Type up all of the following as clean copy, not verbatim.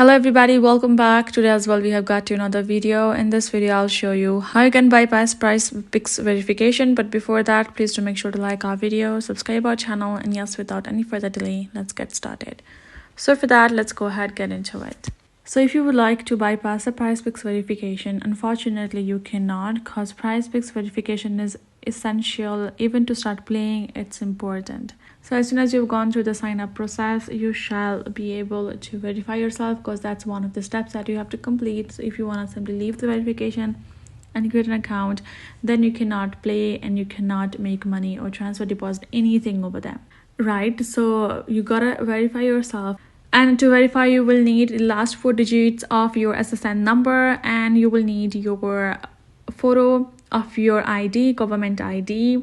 Hello everybody, welcome back. Today as well we have got to another video. In this video I'll show you how you can bypass PrizePicks verification, but before that please do make sure to like our video, subscribe our channel, and yes, without any further delay, let's get started. So for that, let's go ahead get into it. So if you would like to bypass a PrizePicks verification, unfortunately you cannot, because PrizePicks verification is essential. Even to start playing, it's important. So as soon as you've gone through the sign up process, you shall be able to verify yourself, because that's one of the steps that you have to complete. So if you want to simply leave the verification and create an account, then you cannot play and you cannot make money or transfer, deposit anything over them, right? So you gotta verify yourself. And to verify, you will need the last 4 digits of your SSN number, and you will need your photo of your ID, government ID,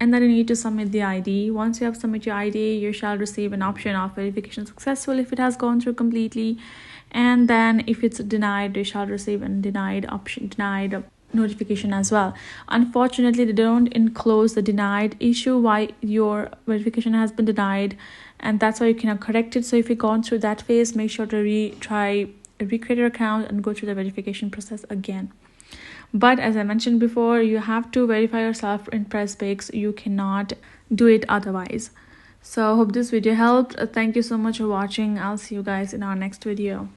and then you need to submit the ID. Once you have submitted your ID, you shall receive an option of verification successful if it has gone through completely, and then if it's denied, you shall receive a denied notification as well. Unfortunately, they don't enclose the denied issue why your verification has been denied, and that's why you cannot correct it. So if you've gone through that phase, make sure to recreate your account and go through the verification process again. But as I mentioned before, you have to verify yourself in PrizePicks. You cannot do it otherwise. So I hope this video helped. Thank you so much for watching. I'll see you guys in our next video.